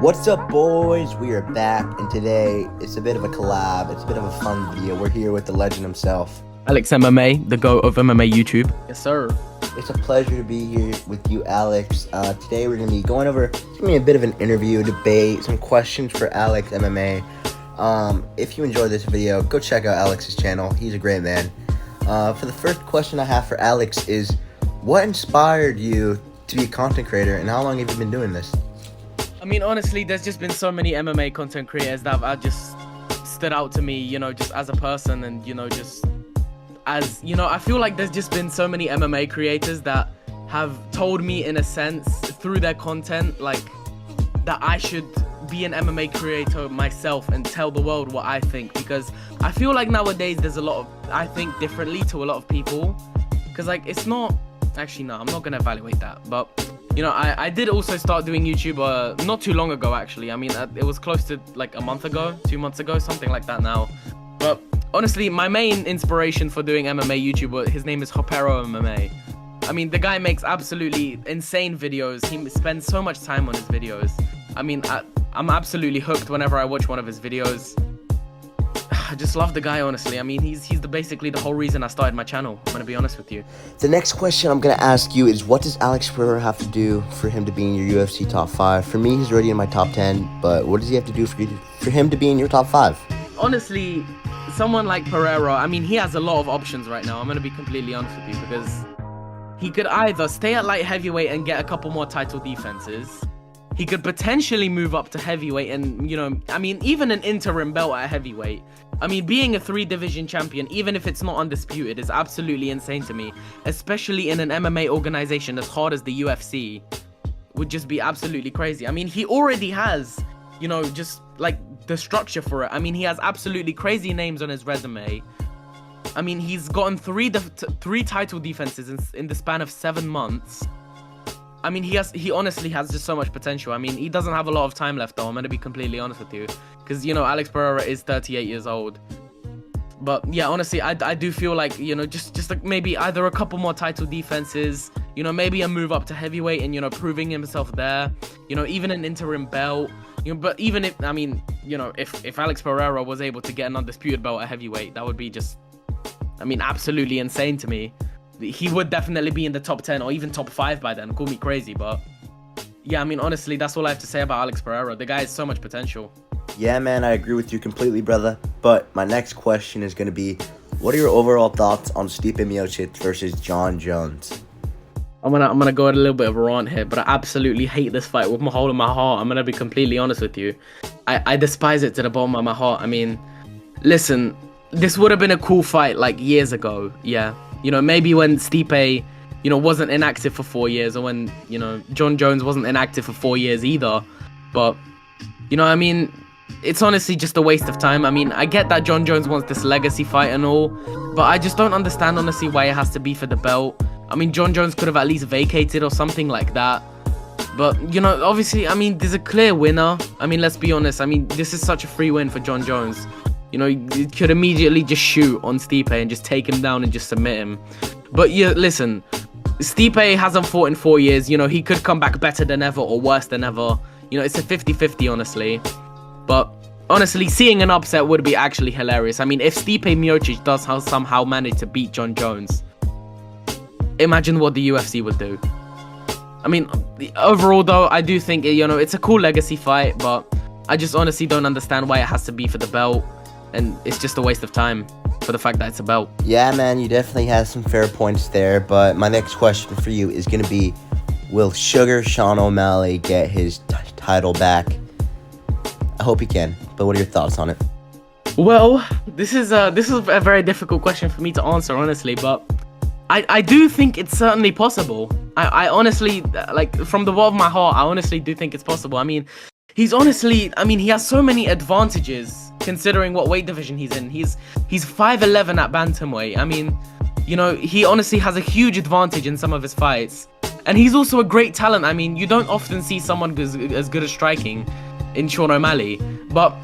What's up, boys? We are back, and today it's a bit of a collab. It's a bit of a fun video. We're here with the legend himself, AleksMMA, the GOAT of MMA YouTube. Yes, sir. It's a pleasure to be here with you, Alex. Today we're going to be going over a bit of an interview, debate, some questions for AleksMMA. If you enjoyed this video, go check out Alex's channel. He's a great man. For the first question I have for Alex is, what inspired you to be a content creator, and how long have you been doing this? I mean, honestly, there's just been so many MMA content creators that have just stood out to me, you know, just as a person and, you know, just as, you know, I feel like there's just been so many MMA creators that have told me, in a sense, through their content, like, that I should be an MMA creator myself and tell the world what I think, because I feel like nowadays there's a lot of, I think differently to a lot of people, because, like, it's not, actually, no, I'm not going to evaluate that, but you know, I did also start doing YouTube not too long ago, actually. I mean, it was close to like a month ago, 2 months ago, something like that now. But honestly, my main inspiration for doing MMA YouTube, his name is OctagonOutpost Out. I mean, the guy makes absolutely insane videos. He spends so much time on his videos. I mean, I'm absolutely hooked whenever I watch one of his videos. I just love the guy, honestly. I mean, he's basically the whole reason I started my channel. I'm gonna be honest with you. The next question I'm gonna ask you is, what does Aleks Pereira have to do for him to be in your UFC top 5? For me, he's already in my top 10, but what does he have to do for him to be in your top 5? Honestly, someone like Pereira, I mean, he has a lot of options right now. I'm gonna be completely honest with you, because he could either stay at light heavyweight and get a couple more title defenses. He could potentially move up to heavyweight and, you know, I mean, even an interim belt at heavyweight. I mean, being a 3-division champion, even if it's not undisputed, is absolutely insane to me. Especially in an MMA organization as hard as the UFC, would just be absolutely crazy. I mean, he already has, you know, just like the structure for it. I mean, he has absolutely crazy names on his resume. I mean, he's gotten three title defenses in the span of 7 months. I mean, he honestly has just so much potential. I mean, he doesn't have a lot of time left, though. I'm going to be completely honest with you. Because, you know, Aleks Pereira is 38 years old. But, yeah, honestly, I do feel like, you know, just like maybe either a couple more title defenses, you know, maybe a move up to heavyweight and, you know, proving himself there. You know, even an interim belt. You know, but even if, I mean, you know, if Aleks Pereira was able to get an undisputed belt at heavyweight, that would be just, I mean, absolutely insane to me. He would definitely be in the top 10 or even top 5 by then. Call me crazy, but yeah, I mean, honestly, that's all I have to say about Aleks Pereira. The guy has so much potential. Yeah, man, I agree with you completely, brother. But my next question is going to be, what are your overall thoughts on Stipe Miocic versus Jon Jones? I'm gonna go at a little bit of a rant here, but I absolutely hate this fight with my whole of my heart. I'm gonna be completely honest with you. I despise it to the bottom of my heart. I mean, listen, this would have been a cool fight like years ago, yeah. You know, maybe when Stipe, you know, wasn't inactive for 4 years, or when, you know, Jon Jones wasn't inactive for 4 years either. But, you know, I mean, it's honestly just a waste of time. I mean, I get that Jon Jones wants this legacy fight and all, but I just don't understand, honestly, why it has to be for the belt. I mean, Jon Jones could have at least vacated or something like that. But, you know, obviously, I mean, there's a clear winner. I mean, let's be honest. I mean, this is such a free win for Jon Jones. You know, you could immediately just shoot on Stipe and just take him down and just submit him. But yeah, listen, Stipe hasn't fought in 4 years. You know, he could come back better than ever or worse than ever. You know, it's a 50-50, honestly. But honestly, seeing an upset would be actually hilarious. I mean, if Stipe Miocic does somehow manage to beat Jon Jones, imagine what the UFC would do. I mean, overall, though, I do think, you know, it's a cool legacy fight, but I just honestly don't understand why it has to be for the belt. And it's just a waste of time for the fact that it's a belt. Yeah, man, you definitely have some fair points there. But my next question for you is going to be, will Sugar Sean O'Malley get his title back? I hope he can. But what are your thoughts on it? Well, this is a very difficult question for me to answer, honestly. But I do think it's certainly possible. I honestly, like, from the bottom of my heart, I honestly do think it's possible. I mean, he has so many advantages considering what weight division he's in. He's 5'11" at bantamweight. I mean, you know, he honestly has a huge advantage in some of his fights. And he's also a great talent. I mean, you don't often see someone as good as striking in Sean O'Malley. But,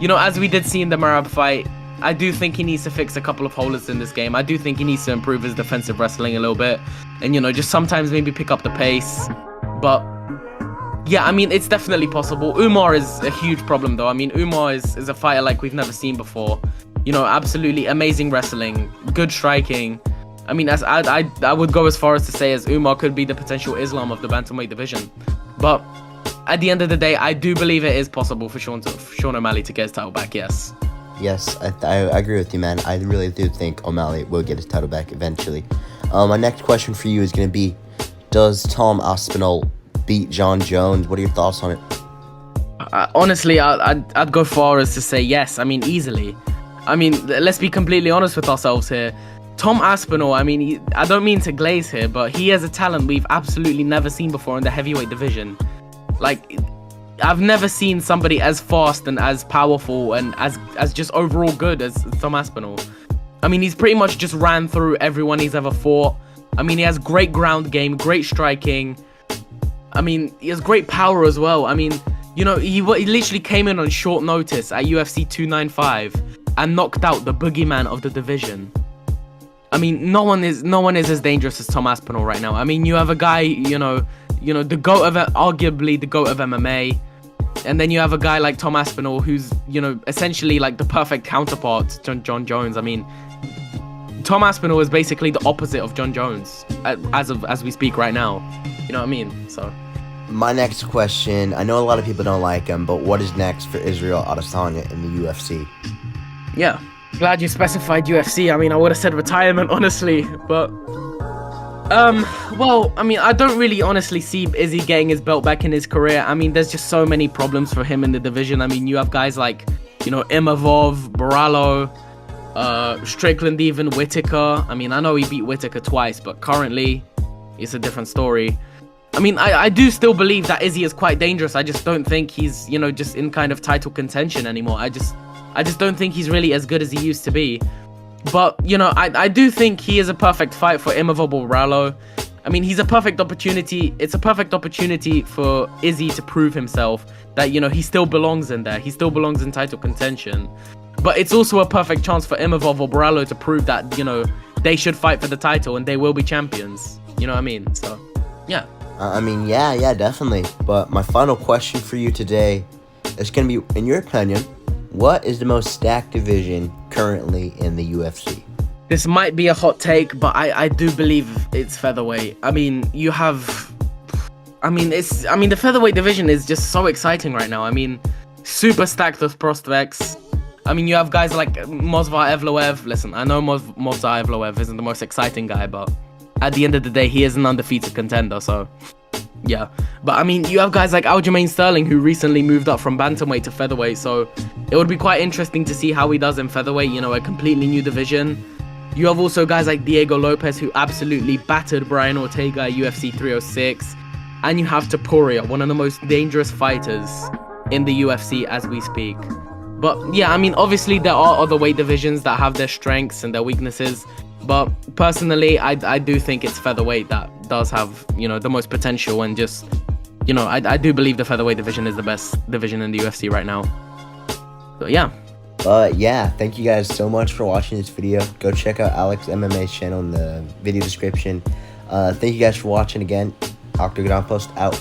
you know, as we did see in the Merab fight, I do think he needs to fix a couple of holes in this game. I do think he needs to improve his defensive wrestling a little bit. And, you know, just sometimes maybe pick up the pace. But Yeah, I mean, it's definitely possible. Umar is a huge problem, though. I mean, Umar is a fighter like we've never seen before. You know, absolutely amazing wrestling, good striking. I mean, as I would go as far as to say as Umar could be the potential Islam of the bantamweight division. But at the end of the day, I do believe it is possible for Sean O'Malley to get his title back, yes. Yes, I agree with you, man. I really do think O'Malley will get his title back eventually. My next question for you is going to be, does Tom Aspinall beat John Jones? What are your thoughts on it? Honestly, I'd go far as to say yes. I mean, easily. I mean, let's be completely honest with ourselves here. Tom Aspinall, I mean, I don't mean to glaze here, but he has a talent we've absolutely never seen before in the heavyweight division. Like, I've never seen somebody as fast and as powerful and as just overall good as Tom Aspinall. I mean, he's pretty much just ran through everyone he's ever fought. I mean, he has great ground game, great striking. I mean, he has great power as well. I mean, you know, he literally came in on short notice at UFC 295 and knocked out the boogeyman of the division. I mean, no one is as dangerous as Tom Aspinall right now. I mean, you have a guy, you know, the GOAT of arguably the GOAT of MMA, and then you have a guy like Tom Aspinall who's, you know, essentially like the perfect counterpart to John Jones. I mean, Tom Aspinall is basically the opposite of John Jones as we speak right now. You know what I mean? So. My next question, I know a lot of people don't like him, but what is next for Israel Adesanya in the UFC? Yeah, glad you specified UFC. I mean, I would have said retirement, honestly, but well, I mean, I don't really honestly see Izzy getting his belt back in his career. I mean, there's just so many problems for him in the division. I mean, you have guys like, you know, Imavov, Borrallo, Strickland, even Whittaker. I mean, I know he beat Whittaker twice, but currently it's a different story. I mean, I do still believe that Izzy is quite dangerous. I just don't think he's, you know, just in kind of title contention anymore. I just don't think he's really as good as he used to be. But, you know, I do think he is a perfect fight for Imavov Borrallo. I mean, he's a perfect opportunity. It's a perfect opportunity for Izzy to prove himself that, you know, he still belongs in there. He still belongs in title contention. But it's also a perfect chance for Imavov or Borrallo to prove that, you know, they should fight for the title and they will be champions. You know what I mean? So, yeah. I mean, yeah, definitely. But my final question for you today is going to be, in your opinion, what is the most stacked division currently in the UFC? This might be a hot take, but I do believe it's featherweight. I mean, you have... the featherweight division is just so exciting right now. I mean, super stacked with prospects. I mean, you have guys like Movsar Evloev. Listen, I know Movsar Evloev isn't the most exciting guy, but at the end of the day, he is an undefeated contender, so... yeah, but I mean, you have guys like Aljamain Sterling who recently moved up from bantamweight to featherweight, so it would be quite interesting to see how he does in featherweight, you know, a completely new division. You have also guys like Diego Lopez who absolutely battered Brian Ortega at UFC 306, and you have Topuria, one of the most dangerous fighters in the UFC as we speak. But yeah, I mean, obviously there are other weight divisions that have their strengths and their weaknesses, but personally, I do think it's featherweight that does have, you know, the most potential, and just, you know, I do believe the featherweight division is the best division in the UFC right now. So yeah. Yeah, thank you guys so much for watching this video. Go check out AleksMMA's channel in the video description. Thank you guys for watching again. OctagonOutpost out.